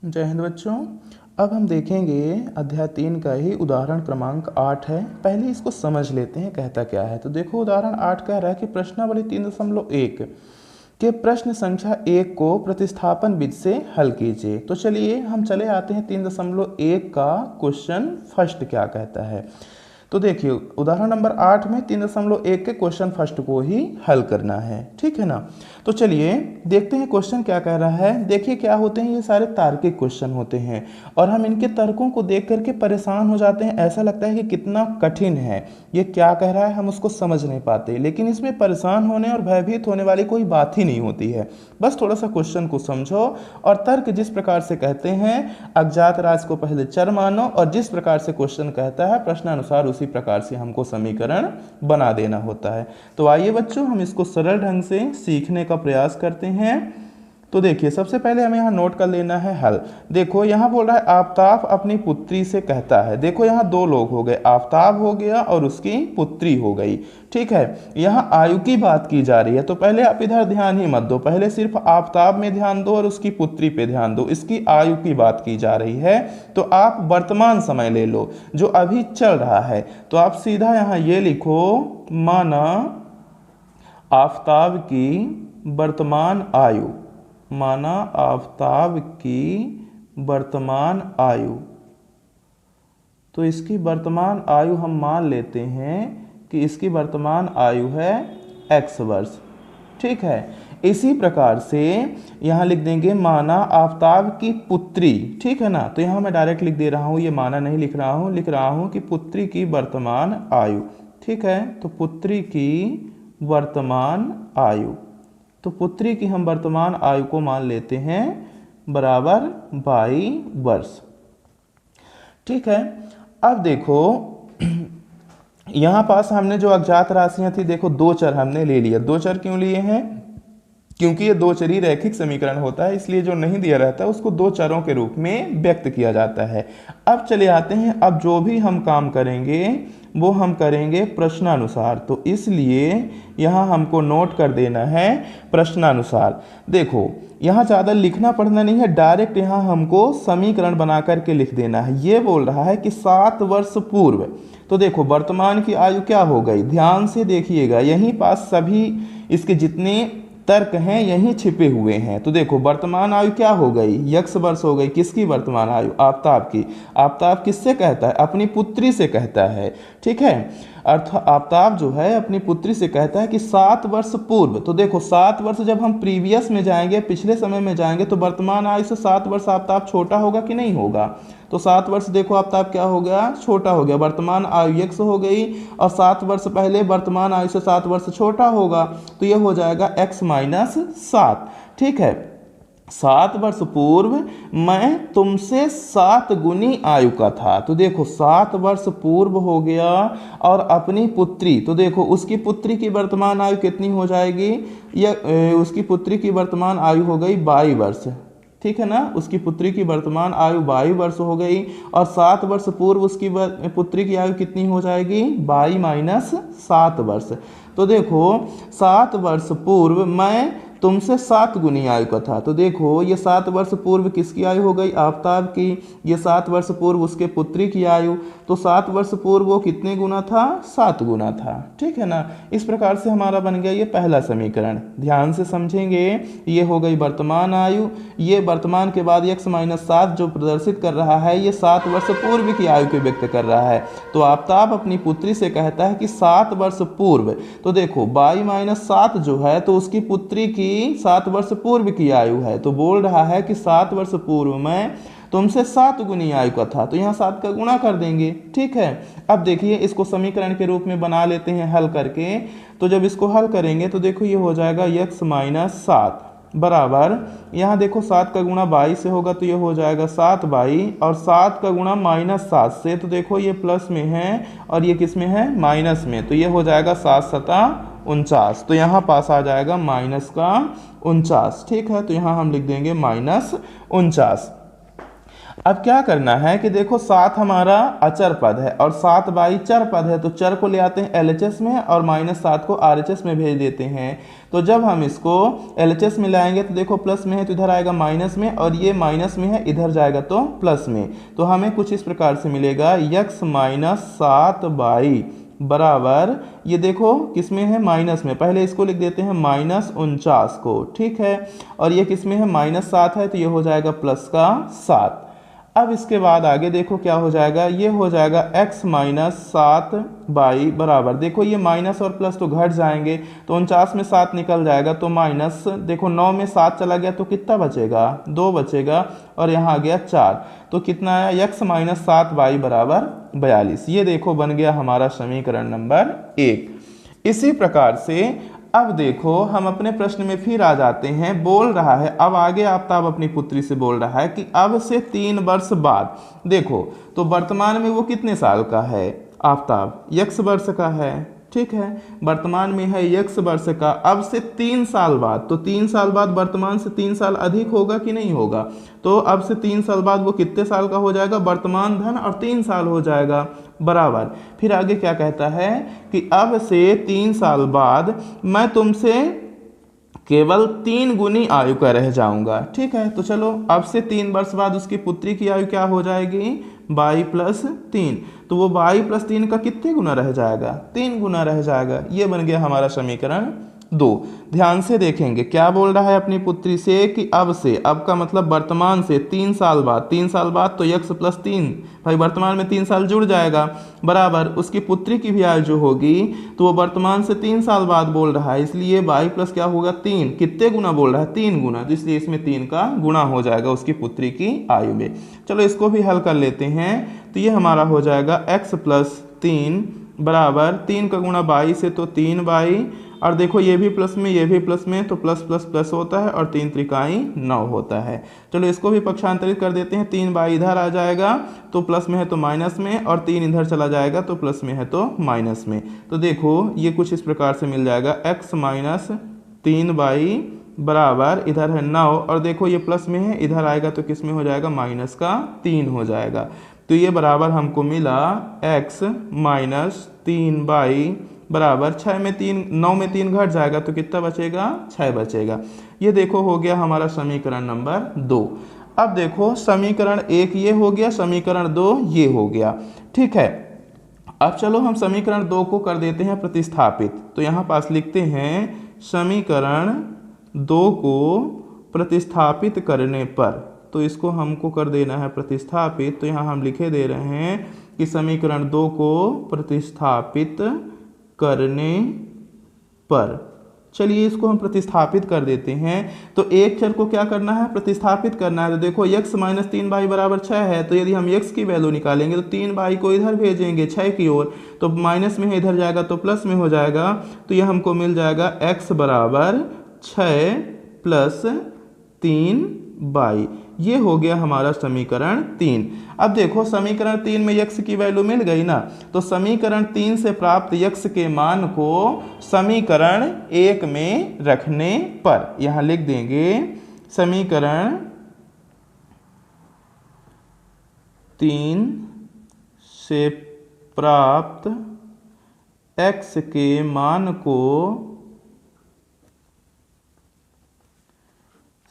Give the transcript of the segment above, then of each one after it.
जय हिंद बच्चों। अब हम देखेंगे अध्याय 3 का ही उदाहरण क्रमांक 8 है। पहले इसको समझ लेते हैं कहता क्या है। तो देखो उदाहरण 8 कह रहा है कि प्रश्नावली 3.1 के प्रश्न संख्या 1 को प्रतिस्थापन विधि से हल कीजिए। तो चलिए हम चले आते हैं 3.1 का क्वेश्चन फर्स्ट क्या कहता है। तो देखिए उदाहरण नंबर 8 में 3.1 के क्वेश्चन फर्स्ट को ही हल करना है, ठीक है ना। तो चलिए देखते हैं क्वेश्चन क्या कह रहा है। देखिए क्या होते हैं, ये सारे तार्किक क्वेश्चन होते हैं और हम इनके तर्कों को देख करके परेशान हो जाते हैं। ऐसा लगता है कि कितना कठिन है, ये क्या कह रहा है हम उसको समझ नहीं पाते। लेकिन इसमें परेशान होने और भयभीत होने वाली कोई बात ही नहीं होती है। बस थोड़ा सा क्वेश्चन को समझो और तर्क जिस प्रकार से कहते हैं अज्ञात राशि को पहले चर मानो और जिस प्रकार से क्वेश्चन कहता है प्रश्नानुसार उसी प्रकार से हमको समीकरण बना देना होता है। तो आइए बच्चों हम इसको सरल ढंग से सीखने का प्रयास करते हैं। तो देखिए सबसे पहले हमें यहाँ नोट कर लेना है हल। देखो यहाँ बोल रहा है आफ्ताब अपनी पुत्री से कहता है। देखो यहाँ दो लोग हो गए, आफ्ताब हो गया और उसकी पुत्री हो गई, ठीक है। यहाँ आयु की बात की जा रही है तो पहले आप इधर ध्यान ही मत दो, पहले सिर्फ आफ्ताब में ध्यान दो और उसकी पुत्री पे ध्यान दो। इसकी आयु की बात की जा रही है तो आप वर्तमान समय ले लो जो अभी चल रहा है। तो आप सीधा यहाँ ये लिखो, माना आफ्ताब की वर्तमान आयु, माना आफ्ताब की वर्तमान आयु। तो इसकी वर्तमान आयु हम मान लेते हैं कि इसकी वर्तमान आयु है x वर्ष, ठीक है। इसी प्रकार से यहाँ लिख देंगे माना आफ्ताब की पुत्री, ठीक है ना। तो यहाँ मैं डायरेक्ट लिख दे रहा हूँ, ये माना नहीं लिख रहा हूँ, लिख रहा हूँ कि पुत्री की वर्तमान आयु, ठीक है। तो पुत्री की वर्तमान आयु, तो पुत्री की हम वर्तमान आयु को मान लेते हैं बराबर 22 वर्ष, ठीक है। अब देखो यहाँ पास हमने जो अज्ञात राशियां थी, देखो दो चर हमने ले लिया। दो चर क्यों लिए हैं? क्योंकि ये दो चरी रैखिक समीकरण होता है, इसलिए जो नहीं दिया रहता है उसको दो चरों के रूप में व्यक्त किया जाता है। अब चले आते हैं, अब जो भी हम काम करेंगे वो हम करेंगे प्रश्नानुसार। तो इसलिए यहाँ हमको नोट कर देना है प्रश्नानुसार। देखो यहाँ ज़्यादा लिखना पढ़ना नहीं है, डायरेक्ट यहाँ हमको समीकरण बना करके लिख देना है। ये बोल रहा है कि 7 वर्ष पूर्व, तो देखो वर्तमान की आयु क्या हो गई, ध्यान से देखिएगा, यहीं पास सभी इसके जितने तर्क हैं यहीं छिपे हुए हैं। तो देखो वर्तमान आयु क्या हो गई, x वर्ष हो गई। किसकी वर्तमान आयु? आफ्ताब की। आफ्ताब किससे कहता है? अपनी पुत्री से कहता है, ठीक है। आफ्ताब जो है अपनी पुत्री से कहता है कि 7 वर्ष पूर्व। तो देखो 7 वर्ष जब हम प्रीवियस में जाएंगे, पिछले समय में जाएंगे, तो वर्तमान आयु से 7 वर्ष आफ्ताब छोटा होगा कि नहीं होगा? तो 7 वर्ष देखो आफ्ताब क्या हो गया, छोटा हो गया। वर्तमान आयु x हो गई और 7 वर्ष पहले वर्तमान आयु से 7 वर्ष छोटा होगा, तो ये हो जाएगा x माइनस 7, ठीक है। 7 वर्ष पूर्व मैं तुमसे 7 गुनी आयु का था। तो देखो 7 वर्ष पूर्व हो गया और अपनी पुत्री, तो देखो उसकी पुत्री की वर्तमान आयु कितनी हो जाएगी, या उसकी पुत्री की वर्तमान आयु हो गई 22 वर्ष, ठीक है ना। उसकी पुत्री की वर्तमान आयु 22 वर्ष हो गई और 7 वर्ष पूर्व उसकी पुत्री की आयु कितनी हो जाएगी, 22 माइनस 7 वर्ष। तो देखो 7 वर्ष पूर्व मैं तुमसे 7 गुनी आयु का था। तो देखो ये 7 वर्ष पूर्व किसकी आयु हो गई, आफ्ताब की। ये 7 वर्ष पूर्व उसके पुत्री की आयु। तो 7 वर्ष पूर्व वो कितने गुना था, 7 गुना था, ठीक है ना। इस प्रकार से हमारा बन गया ये पहला समीकरण। ध्यान से समझेंगे, ये हो गई वर्तमान आयु, ये वर्तमान के बाद x माइनस 7 जो प्रदर्शित कर रहा है ये 7 वर्ष पूर्व की आयु को व्यक्त कर रहा है। तो आफ्ताब अपनी पुत्री से कहता है कि 7 वर्ष पूर्व, तो देखो 22 माइनस 7 जो है तो उसकी पुत्री की 7 वर्ष पूर्व की आयु है। तो बोल रहा है कि 7 वर्ष पूर्व में तुमसे 7 गुनी आयु का था। तो यहाँ 7 का गुणा कर देंगे, ठीक है। अब देखिए इसको समीकरण के रूप में बना लेते हैं हल करके। तो जब इसको हल करेंगे तो देखो ये हो जाएगा x माइनस 7 बराबर, यहाँ देखो 7 का गुणा 22 से होगा तो ये हो जाएगा 7 22 और 7 का गुणा माइनस 7 से, तो देखो ये प्लस में है और ये किस में है, माइनस में। तो ये हो जाएगा 7 सता 49। तो यहाँ पास आ जाएगा माइनस का 49, ठीक है। तो यहाँ हम लिख देंगे माइनस 49। अब क्या करना है कि देखो 7 हमारा अचर पद है और 7 बाई चर पद है, तो चर को ले आते हैं LHS में और -7 को RHS में भेज देते हैं। तो जब हम इसको LHS में लाएंगे तो देखो प्लस में है तो इधर आएगा माइनस में, और ये माइनस में है इधर जाएगा तो प्लस में। तो हमें कुछ इस प्रकार से मिलेगा x - 7 बाई बराबर, ये देखो किस में है, माइनस में, पहले इसको लिख देते हैं -49 को, ठीक है। और ये किस में है, -7 है, तो ये हो जाएगा प्लस का 7। अब इसके बाद आगे देखो क्या हो जाएगा, ये हो जाएगा x - 7 बाई बराबर, देखो ये माइनस और प्लस तो घट जाएंगे, तो 49 में 7 निकल जाएगा, तो माइनस, देखो 9 में 7 चला गया तो कितना बचेगा, 2 बचेगा, और यहाँ आ गया 4, तो कितना आया, x - 7 बाई बराबर 42। ये देखो बन गया हमारा समीकरण नंबर 1। इसी प्रकार से अब देखो हम अपने प्रश्न में फिर आ जाते हैं। बोल रहा है, अब आगे आफ्ताब अपनी पुत्री से बोल रहा है कि अब से 3 वर्ष बाद, देखो तो वर्तमान में वो कितने साल का है, आफ्ताब x वर्ष का है, ठीक है, वर्तमान में है x वर्ष का। अब से 3 साल बाद, तो 3 साल बाद वर्तमान से 3 साल अधिक होगा कि नहीं होगा, तो अब से 3 साल बाद वो कितने साल का हो जाएगा, वर्तमान धन और 3 साल हो जाएगा बराबर। फिर आगे क्या कहता है कि अब से 3 साल बाद मैं तुमसे केवल 3 गुनी आयु का रह जाऊंगा, ठीक है। तो चलो अब से 3 वर्ष बाद उसकी पुत्री की आयु क्या हो जाएगी, 22+3, तो वो 22+3 का कितने गुना रह जाएगा, 3 गुना रह जाएगा। ये बन गया हमारा समीकरण 2। ध्यान से देखेंगे क्या बोल रहा है अपनी पुत्री से कि अब से, अब का मतलब वर्तमान से 3 साल बाद, 3 साल बाद तो x + 3, भाई वर्तमान में 3 साल जुड़ जाएगा बराबर, उसकी पुत्री की भी आयु जो होगी तो वो वर्तमान से 3 साल बाद बोल रहा है, इसलिए 22+ क्या होगा 3, कितने गुना बोल रहा है, 3 गुना, तो इसलिए इसमें 3 का गुणा हो जाएगा उसकी पुत्री की आयु में। चलो इसको भी हल कर लेते हैं, तो ये हमारा हो जाएगा x + 3 बराबर 3 का गुणा 22 है तो 3 बाई, और देखो ये भी प्लस में ये भी प्लस में, तो प्लस प्लस प्लस होता है और 3 त्रिकाई 9 होता है। चलो इसको भी पक्षांतरित कर देते हैं, 3 बाई इधर आ जाएगा तो प्लस में है तो माइनस में, और 3 इधर चला जाएगा तो प्लस में है तो माइनस में। तो देखो ये कुछ इस प्रकार से मिल जाएगा, x - 3 बाई बराबर, इधर है 9, और देखो ये प्लस में है, इधर आएगा तो किस में हो जाएगा, माइनस का 3 हो जाएगा। तो ये बराबर हमको मिला x - 3 बाई बराबर 6 में 3, 9 में 3 घट जाएगा तो कितना बचेगा, 6 बचेगा। ये देखो हो गया हमारा समीकरण नंबर 2। अब देखो समीकरण 1 ये हो गया, समीकरण 2 ये हो गया, ठीक है। अब चलो हम समीकरण 2 को कर देते हैं प्रतिस्थापित। तो यहाँ पास लिखते हैं समीकरण 2 को प्रतिस्थापित करने पर, तो इसको हमको कर देना है प्रतिस्थापित। तो यहाँ हम लिखे दे रहे हैं कि समीकरण 2 को प्रतिस्थापित करने पर, चलिए इसको हम प्रतिस्थापित कर देते हैं। तो एक चर को क्या करना है, प्रतिस्थापित करना है। तो देखो x - 3 बाई बराबर 6 है, तो यदि हम x की वैल्यू निकालेंगे तो 3 बाई को इधर भेजेंगे 6 की ओर, तो माइनस में है इधर जाएगा तो प्लस में हो जाएगा, तो ये हमको मिल जाएगा x बराबर 6 + 3 बाई। ये हो गया हमारा समीकरण 3। अब देखो समीकरण 3 में x की वैल्यू मिल गई ना, तो समीकरण 3 से प्राप्त x के मान को समीकरण 1 में रखने पर, यहां लिख देंगे समीकरण 3 से प्राप्त x के मान को,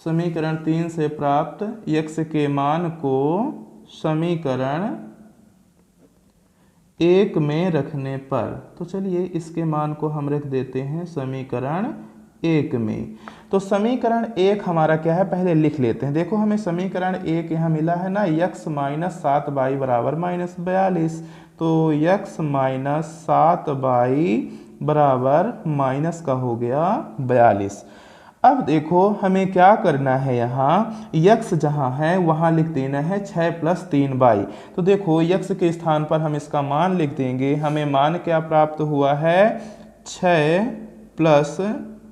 समीकरण 3 से प्राप्त x के मान को समीकरण 1 में रखने पर, तो चलिए इसके मान को हम रख देते हैं समीकरण 1 में। तो समीकरण 1 हमारा क्या है, पहले लिख लेते हैं। देखो हमें समीकरण 1 यहाँ मिला है ना, x - 7 बाई बराबर -42, तो x - 7 बाई बराबर माइनस का हो गया 42। अब देखो हमें क्या करना है, यहाँ x जहाँ है वहाँ लिख देना है 6 + 3 बाई। तो देखो x के स्थान पर हम इसका मान लिख देंगे, हमें मान क्या प्राप्त हुआ है, 6 +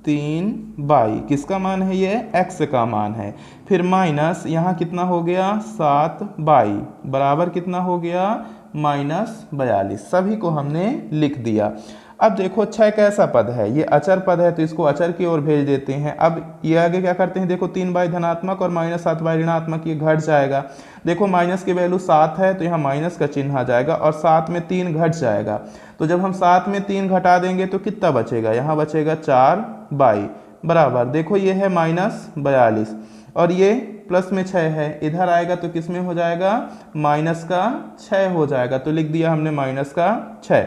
3 बाई, किसका मान है ये, x का मान है। फिर माइनस यहाँ कितना हो गया, 7 बाई बराबर कितना हो गया, -42। सभी को हमने लिख दिया। अब देखो 6 कैसा पद है, ये अचर पद है तो इसको अचर की ओर भेज देते हैं। अब ये आगे क्या करते हैं, देखो 3 धनात्मक और -7 ऋणात्मक, ये घट जाएगा। देखो माइनस की वैल्यू 7 है तो यहाँ माइनस का चिन्ह आ जाएगा और 7 में 3 घट जाएगा। तो जब हम 7 में 3 घटा देंगे तो कितना बचेगा, यहाँ बचेगा 4/, बराबर देखो ये है -42 और ये प्लस में 6 है, इधर आएगा तो किस में हो जाएगा, -6 हो जाएगा। तो लिख दिया हमने -6।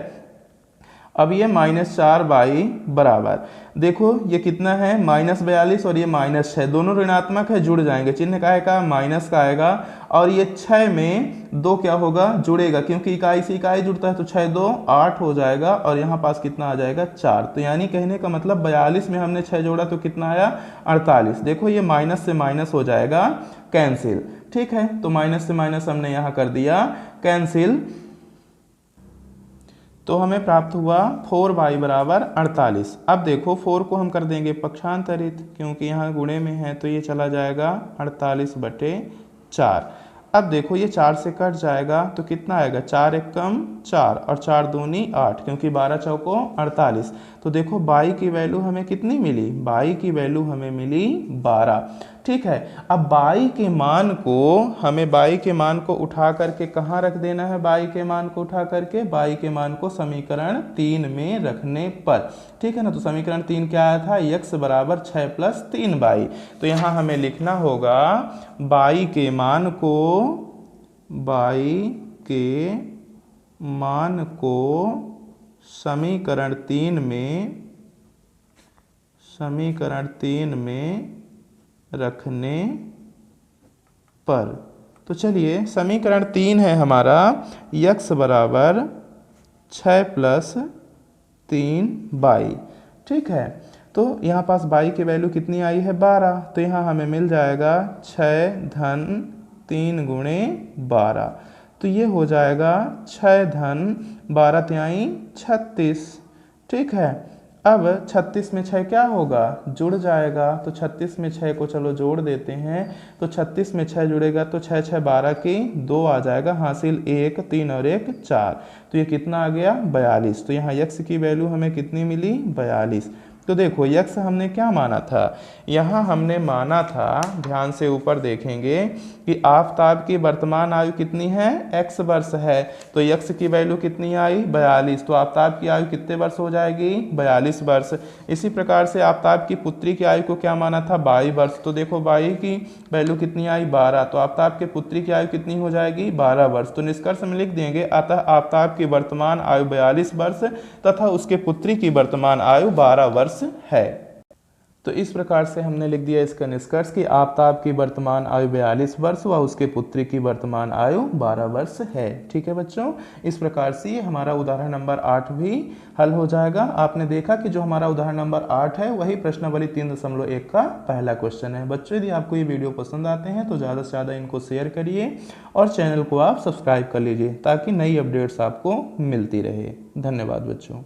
अब ये -4/, बराबर देखो ये कितना है, -42 और ये -6, दोनों ऋणात्मक है, जुड़ जाएंगे, चिन्ह का आएगा माइनस का आएगा और ये 6 में 2 क्या होगा, जुड़ेगा, क्योंकि इकाई से इकाई जुड़ता है तो 6 2 8 हो जाएगा और यहाँ पास कितना आ जाएगा 4। तो यानी कहने का मतलब 42 में हमने 6 जोड़ा तो कितना आया 48। देखो ये माइनस से माइनस हो जाएगा कैंसिल, ठीक है, तो माइनस से माइनस हमने यहाँ कर दिया कैंसिल। तो हमें प्राप्त हुआ 4/, बराबर 48। अब देखो 4 को हम कर देंगे पक्षांतरित, क्योंकि यहाँ गुणे में है तो ये चला जाएगा 48/4। अब देखो ये 4 से कट जाएगा तो कितना आएगा, 4 1 कम 4 और 4 दूनी 8, क्योंकि 12 चौको 48। तो देखो बाई की वैल्यू हमें कितनी मिली, बाई की वैल्यू हमें मिली 12, ठीक है। अब बाई के मान को हमें बाई के मान को उठा करके कहाँ रख देना है, बाई के मान को उठा करके बाई के मान को समीकरण 3 में रखने पर, ठीक है ना। तो समीकरण 3 क्या आया था, x बराबर 6 + 3/। तो यहाँ हमें लिखना होगा बाई के मान को, बाई के मान को समीकरण 3 में रखने पर। तो चलिए समीकरण 3 है हमारा x बराबर 6 + 3/, ठीक है। तो यहाँ पास बाई की वैल्यू कितनी आई है 12, तो यहाँ हमें मिल जाएगा 6 धन 3 गुणे 12, तो ये हो जाएगा 6 धन 12 तिहाई 36, ठीक है। अब 36 में 6 क्या होगा, जुड़ जाएगा, तो 36 में 6 को चलो जोड़ देते हैं, तो 36 में 6 जुड़ेगा तो 6 6 12 की 2 आ जाएगा, हासिल 1 3 और 1 4, तो ये कितना आ गया 42। तो यहाँ x की वैल्यू हमें कितनी मिली 42। तो देखो x हमने क्या माना था, यहाँ हमने माना था, ध्यान से ऊपर देखेंगे कि आफताब की वर्तमान आयु कितनी है, x वर्ष है, तो x की वैल्यू कितनी आई 42, तो आफताब की आयु कितने वर्ष हो जाएगी 42 वर्ष। इसी प्रकार से आफताब की पुत्री की आयु को क्या माना था 22 वर्ष, तो देखो 22 की वैल्यू कितनी आई 12, तो आफताब के पुत्री की आयु कितनी हो जाएगी 12 वर्ष। तो निष्कर्ष में लिख देंगे अतः आफताब की वर्तमान आयु 42 वर्ष तथा उसके पुत्री की वर्तमान आयु 12 वर्ष है। तो इस प्रकार से हमने लिख दिया इसका निष्कर्ष कि आफताब की वर्तमान आयु 42 वर्ष व उसके पुत्री की वर्तमान आयु 12 वर्ष है, ठीक है बच्चों। इस प्रकार से ये हमारा उदाहरण नंबर 8 भी हल हो जाएगा। आपने देखा कि जो हमारा उदाहरण नंबर 8 है वही प्रश्नावली 3.1 का पहला क्वेश्चन है। बच्चों यदि आपको ये वीडियो पसंद आते हैं तो ज़्यादा से ज़्यादा इनको शेयर करिए और चैनल को आप सब्सक्राइब कर लीजिए ताकि नई अपडेट्स आपको मिलती रहे। धन्यवाद बच्चों।